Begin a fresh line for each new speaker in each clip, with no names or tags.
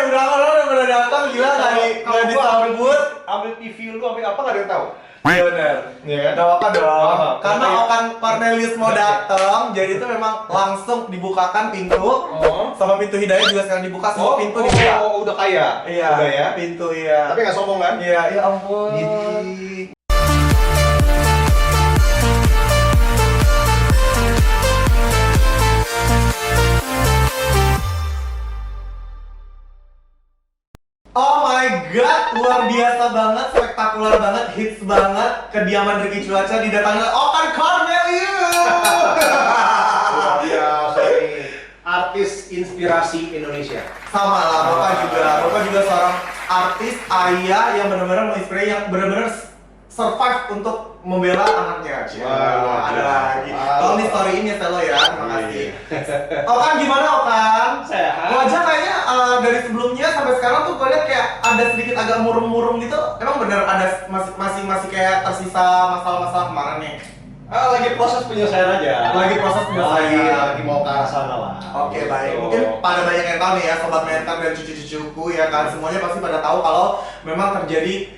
udah pada datang gila nggak disambut.
Ambil TV lu, ambil apa nggak ada yang tahu.
Iya benar.
Iya kan?
Gak apa-apa dong. Karena
Iya.
Okan Cornelius mau datang, jadi itu memang langsung dibukakan pintu. Sama pintu hidayah juga sekarang dibuka, semua pintu dibuka.
Udah kaya.
Iya.
Udah ya.
Pintu iya.
Tapi nggak sombong kan?
Iya, ya ampun.
Jadi
Oh my god, luar biasa banget, spektakuler banget, hits banget. Kediaman Ricky Cuaca didatangi oleh Okan Cornelius.
luar biasa nih. Artis inspirasi Indonesia.
Sama lah, Bapak juga seorang artis ayah yang benar-benar menginspirasi, yang benar-benar survive untuk membela anaknya.
Wah,
ada lagi. Kalau di story ini selo ya, terima kasih.
Iya.
Okan gimana Okan?
Sehat.
Wajah kayaknya dari sebelumnya sampai sekarang tuh gue lihat kayak ada sedikit agak murung-murung gitu. Emang bener ada masih kayak tersisa masalah-masalah kemarin nih?
Lagi proses penyelesaian aja.
Lagi proses penyelesaian.
Lagi mau ke arah sana lah.
Oke, baik.
Gitu.
Mungkin pada banyak yang tahu nih ya, sobat mentor dan cucu-cucuku ya kan, semuanya pasti pada tahu kalau memang terjadi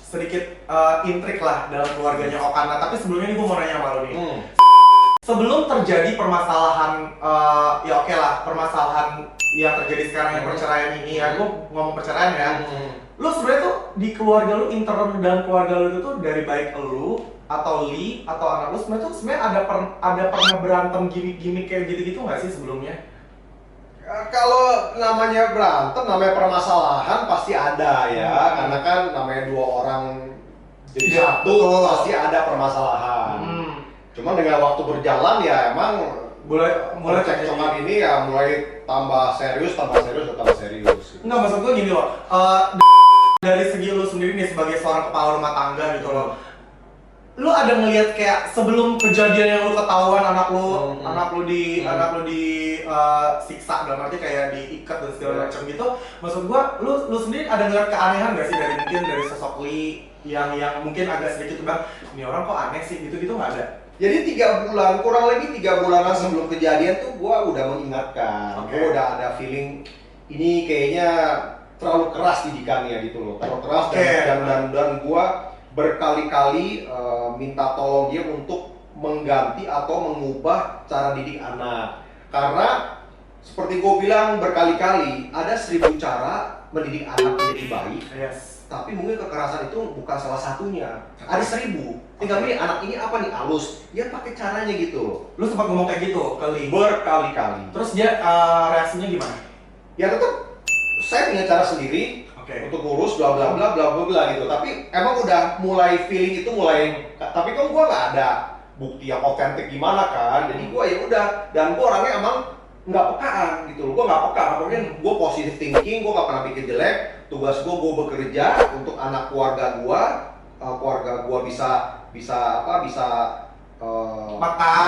sedikit intrik lah dalam keluarganya Okan. Nah, tapi sebelumnya nih gue mau nanya sama lo nih. Sebelum terjadi permasalahan, ya oke lah, permasalahan yang terjadi sekarang yang perceraian ini ya, gue ngomong perceraian ya. Lu sebenarnya tuh di keluarga lu, intern dan keluarga lu itu tuh dari baik lu atau Li atau anak lu sebenarnya ada pernah berantem gimmick kayak gitu-gitu nggak sih sebelumnya?
Kalau namanya berantem, namanya permasalahan pasti ada ya. Karena kan namanya dua orang jadi
Ya,
satu,
betul.
pasti ada permasalahan. Cuma dengan waktu berjalan ya emang mulai cekcokan ini ya mulai tambah serius.
Enggak, maksud gue gini loh, dari segi lu sendiri nih sebagai seorang kepala rumah tangga gitu loh, lu ada ngelihat kayak sebelum kejadian yang lu ketahuan anak lu siksa dalam arti kayak diikat dan segala macam gitu, maksud gua lu sendiri ada ngeliat keanehan nggak sih dari sosok Li yang mungkin agak sedikit bang, ini orang kok aneh sih gitu nggak ada?
Jadi kurang lebih 3 bulanan sebelum kejadian tuh gua udah mengingatkan. Gua udah ada feeling ini kayaknya terlalu keras didikannya gitu loh, terlalu keras. Dan gua berkali-kali minta tolong dia untuk mengganti atau mengubah cara didik anak. Karena seperti gue bilang berkali-kali, ada 1000 cara mendidik anak menjadi baik. Tapi mungkin kekerasan itu bukan salah satunya. Ada 1000. Tinggal pilih anak ini apa nih, halus. Dia pakai caranya gitu.
Lu sempat ngomong kayak gitu ke Li?
Berkali-kali.
Terus dia reaksinya gimana?
Ya tetap saya punya cara sendiri. Untuk ngurus bla bla bla bla bla gitu. Tapi emang udah mulai feeling itu tapi kan gua nggak ada bukti yang otentik gimana kan. Jadi gua ya udah, dan gua orangnya emang nggak pekaan gitu loh. Gua nggak peka, makanya gua positive thinking, gua nggak pernah pikir jelek. Tugas gua bekerja untuk anak keluarga gua bisa
makan,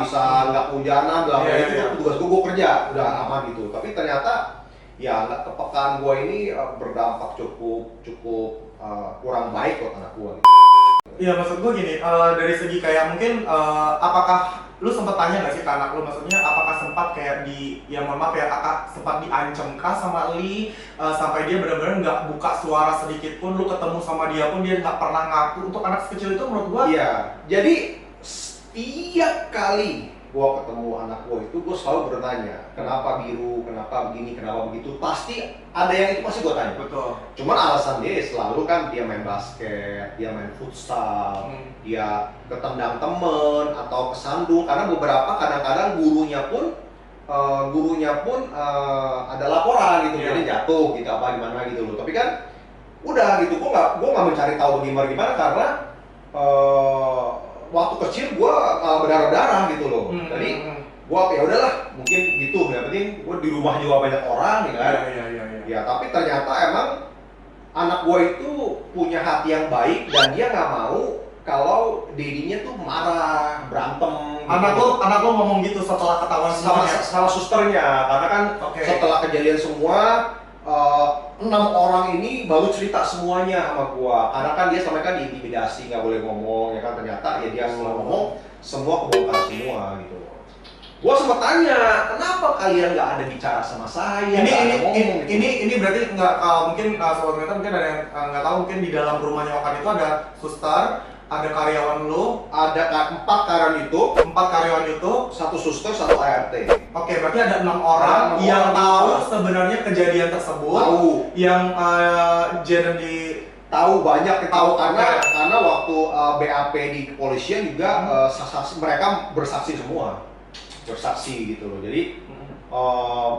bisa nggak hujanan bla bla itu. Tugas gua kerja udah aman gitu. Tapi ternyata ya nggak kepekaan gue ini berdampak cukup kurang baik buat anak gue.
Iya, maksud gue gini, dari segi kayak mungkin apakah lu sempat tanya nggak sih ke anak lu, maksudnya apakah sempat kayak mohon maaf ya, sempat diancam kah sama Li sampai dia benar-benar nggak buka suara sedikit pun, lu ketemu sama dia pun dia nggak pernah ngaku. Untuk anak sekecil itu menurut gue
iya, jadi setiap kali gua ketemu anak gua itu gua selalu bertanya kenapa biru, kenapa begini, kenapa begitu, pasti ada yang itu pasti gua tanya.
Betul.
Cuman alasan dia selalu kan dia main basket, dia main futsal, dia ketendang temen atau kesandung, karena beberapa kadang-kadang gurunya pun ada laporan gitu, jadi jatuh gitu apa gimana gitu loh. Tapi kan udah gitu, gua nggak mencari tahu gimana karena waktu kecil gua berdarah-darah gitu loh. Jadi gua ya udahlah, mungkin gitu, yang penting gua di rumah juga banyak orang ya kan. Ya tapi ternyata emang anak gua itu punya hati yang baik dan dia nggak mau kalau dedinya tuh marah, berantem.
Anak lo ngomong gitu setelah ketahuan
sama susternya, karena kan setelah kejadian semua 6 orang ini baru cerita semuanya sama gua, karena kan dia selama kan diintimidasi, nggak boleh ngomong ya kan. Ternyata ya dia ngomong semua kebongkar semua gitu. Gua sempat tanya, kenapa kalian nggak ada bicara sama saya? Nggak ada ngomong gitu.
Ini berarti nggak mungkin sobat meta mungkin ada yang nggak tahu, mungkin di dalam rumahnya Okan itu ada suster, ada karyawan lu,
Ada 4 karyawan itu,
4 karyawan itu.
satu suster, satu ART.
Oke, berarti ada 6 orang
Ada 6
yang
orang
tahu
juga.
sebenarnya kejadian tersebut.
Tahu.
Yang Jaden di
Tahu banyak itu
Tahu,
karena waktu BAP di kepolisian juga mereka bersaksi semua, bersaksi gitu loh. Jadi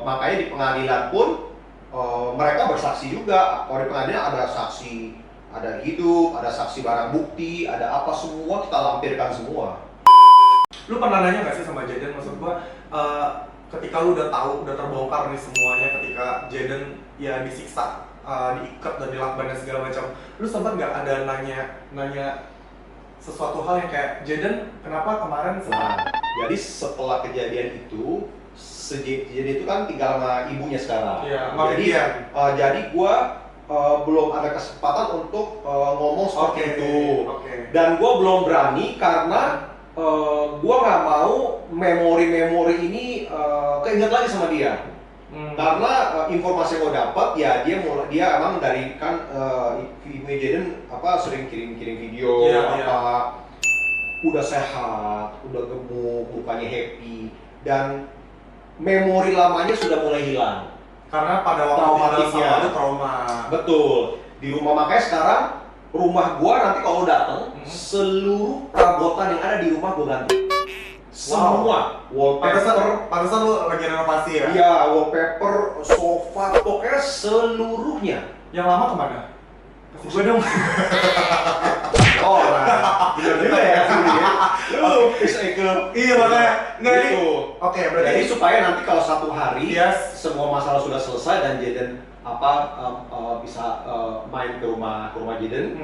makanya di pengadilan pun mereka bersaksi juga. Kalau di pengadilan ada saksi, ada hidup, ada saksi barang bukti, ada apa, semua kita lampirkan semua.
Lu pernah nanya nggak sih sama Jaden, maksud gua ketika lu udah tahu, udah terbongkar nih semuanya, ketika Jaden ya disiksa, diikat dan dilakban dan segala macam, lu sempat nggak ada nanya sesuatu hal yang kayak, Jaden kenapa kemarin
Nah, jadi setelah kejadian itu, jadi itu kan tinggal sama ibunya sekarang.
Iya, sama
Jadi
dia.
jadi gua belum ada kesempatan untuk ngomong seperti itu.
Oke.
Dan gua belum berani karena gua nggak mau memori-memori ini keinget lagi sama dia. Karena informasi yang gue dapat ya dia emang dari kan ibu Jaden sering kirim video udah sehat, udah gemuk, mukanya happy, dan memori lamanya sudah mulai hilang.
Karena pada waktu tinggal sama lu trauma.
Betul. Di rumah, makanya sekarang rumah gua nanti kalau datang seluruh perabotan yang ada di rumah gua ganti. Semua, wallpaper,
Pantesan lu lagi renovasi ya?
iya, wallpaper, sofa, pokoknya seluruhnya.
Yang lama kemana? Kasih gue dong.
Oh, nah, bener juga ya sebenarnya. Lu bisa ikut.
Iya makanya. Nggak ini.
Gitu.
Oke, berarti
Jadi supaya nanti kalau satu hari
Yes.
semua masalah sudah selesai dan Jaden bisa main ke rumah Jaden,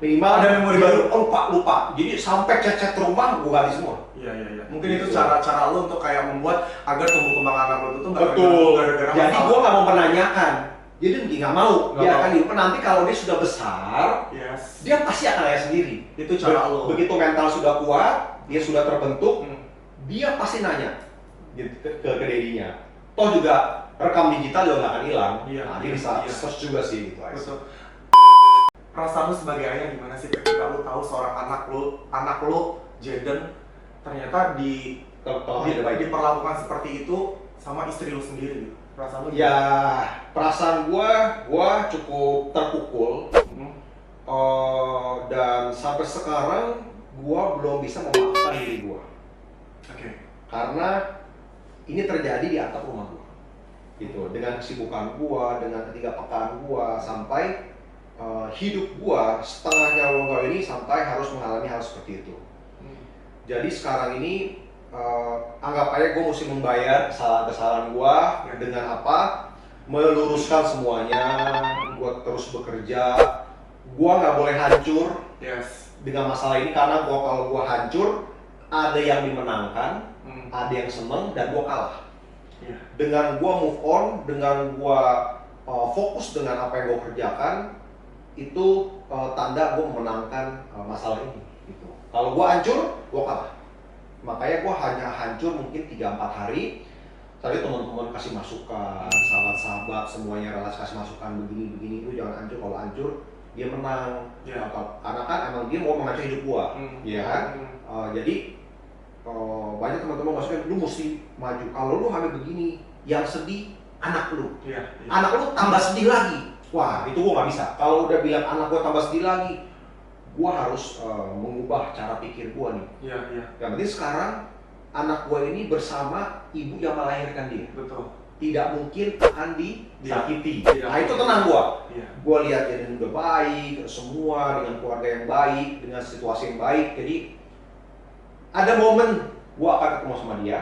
minimal
Ada memori baru.
lupa. Jadi sampai cat rumah gua ganti semua.
Iya. Mungkin itu cara lu untuk kayak membuat agar tumbuh kembang anak lu itu tuh nggak
Betul.
gara-gara
Jadi
masalah.
gua nggak mau menanyakan. Jadi nggak mau.
Nggak
Dia
mau.
akan hidup. Nanti kalau dia sudah besar,
Yes.
dia pasti akan lihat sendiri.
Itu cara lu.
Begitu mental sudah kuat, dia sudah terbentuk,
Hmm.
dia pasti nanya gitu, ke dedinya. Toh juga rekam digital juga nggak akan hilang.
Iya,
Nah, dia
iya,
bisa
iya.
search juga sih gitu.
Betul. Perasaan lu sebagai ayah gimana sih ketika lu tahu seorang anak lu Jaden ternyata diperlakukan seperti itu sama istri lu sendiri? Perasaan lu
Ya, perasaan gua cukup terpukul. Dan sampai sekarang gua belum bisa memaafkan diri gua.
Oke.
Karena ini terjadi di atap rumah gua. Gitu, dengan kesibukan gua, dengan ketidakpekaan gua, sampai hidup gua setengah nyawa gua ini sampai harus mengalami hal seperti itu. Jadi sekarang ini anggap aja gue mesti membayar kesalahan-kesalahan gue dengan apa? Meluruskan semuanya, gue terus bekerja, gue nggak boleh hancur dengan masalah ini karena kalau gue hancur ada yang dimenangkan, ada yang seneng dan gue kalah. Dengan gue move on, dengan gue fokus dengan apa yang gue kerjakan, itu tanda gue memenangkan masalah ini. Gitu. Kalau gue hancur, gue kalah. Makanya gue hanya hancur mungkin 3-4 hari. Tadi teman-teman kasih masukan, sahabat-sahabat semuanya relasi kasih masukan begini, lu jangan hancur. Kalau hancur dia menang. Karena kan emang dia mau menghancur hidup gue, ya kan? Jadi banyak teman-teman masukin, lu mesti maju. Kalau lu hamil begini, yang sedih anak lu. Anak lu tambah sedih lagi. Wah, itu gue nggak bisa. Kalau udah bilang anak gue tambah sedih lagi, gue harus mengubah cara pikir gue nih. Yang penting sekarang anak gue ini bersama ibu yang melahirkan dia.
Betul.
Tidak mungkin akan disakiti.
Nah
itu tenang gue.
Iya.
Gue lihat dia udah baik, semua dengan keluarga yang baik, dengan situasi yang baik. Jadi ada momen gue akan ketemu sama dia.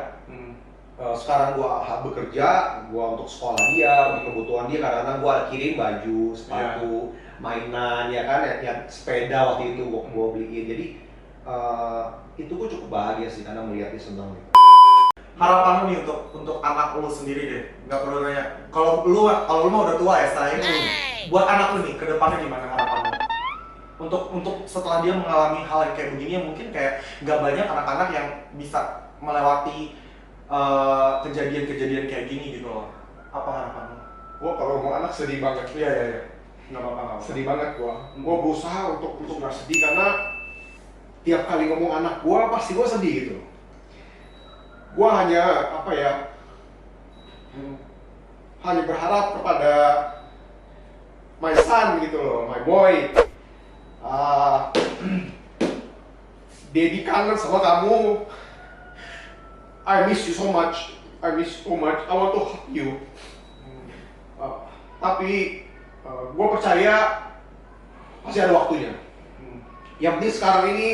Sekarang gue bekerja, gue untuk sekolah dia, untuk kebutuhan dia. Kadang-kadang gue kirim baju, sepatu, mainan, ya kan, yang sepeda waktu itu gue beliin. Jadi itu gue cukup bahagia sih karena melihat dia senang.
Harapan lu nih untuk anak lu sendiri deh, nggak perlu nanya. Kalau lu mah udah tua ya setelah ini. Buat anak lu nih, kedepannya gimana harapan lu? Untuk setelah dia mengalami hal yang kayak begini, mungkin kayak nggak banyak anak-anak yang bisa melewati kejadian-kejadian kayak gini gitu loh. Apa harapan lo?
Gua kalau mau anak sedih banget.
Iya. Nggak apa-apa, nggak apa-apa.
Sedih banget gua berusaha untuk nggak sedih karena tiap kali ngomong anak gua pasti gua sedih gitu. Gua hanya apa ya? Hanya berharap kepada my son gitu loh, my boy. Daddy kangen sama kamu. I miss you so much. I want to hug you. Tapi gue percaya pasti ada waktunya. Yang penting sekarang ini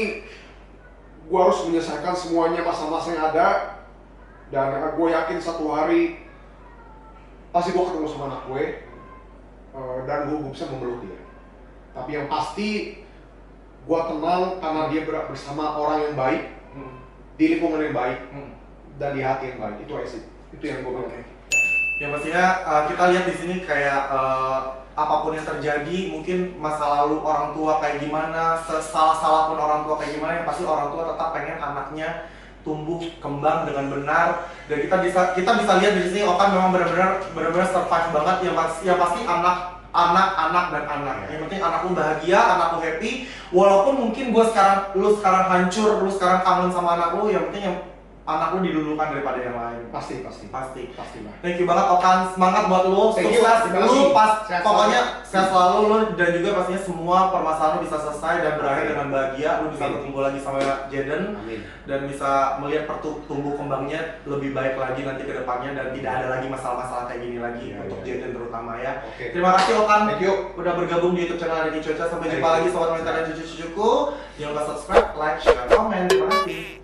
gue harus menyelesaikan semuanya masa-masa yang ada, dan gue yakin satu hari pasti gue ketemu sama anak gue, dan gue bisa memeluk dia. Tapi yang pasti gue tenang karena dia bersama orang yang baik, di lingkungan yang baik, dan di hati yang baik. Itu aja sih. Itu yang gue mau.
Yang pastinya kita lihat di sini kayak apapun yang terjadi, mungkin masa lalu orang tua kayak gimana, salah pun orang tua kayak gimana, yang pasti orang tua tetap pengen anaknya tumbuh kembang dengan benar. Dan kita bisa lihat di sini Okan memang benar-benar survive banget. Yang pasti anak. Yang penting anak lu bahagia, anak lu happy. Walaupun mungkin lu sekarang hancur, lu sekarang kangen sama anak lu, yang penting yang anak lu didulukan daripada yang lain.
Pasti.
Lah. Thank you banget Okan, semangat buat lu,
Thank you,
sukses
terima
lu,
kasih.
pokoknya sehat selalu lu, dan juga pastinya semua permasalahan lu bisa selesai dan berakhir dengan bahagia. Lu bisa bertemu lagi sama Jaden, dan bisa melihat tumbuh kembangnya lebih baik lagi nanti ke depannya, dan tidak ada lagi masalah-masalah kayak gini lagi untuk Jaden terutama ya. Terima kasih Okan,
Thank you.
udah bergabung di YouTube channel Ricky Cuaca. Sampai jumpa lagi sobat wanita dan cucu-cucuku. Jangan lupa subscribe, like, share, komen. Terima kasih.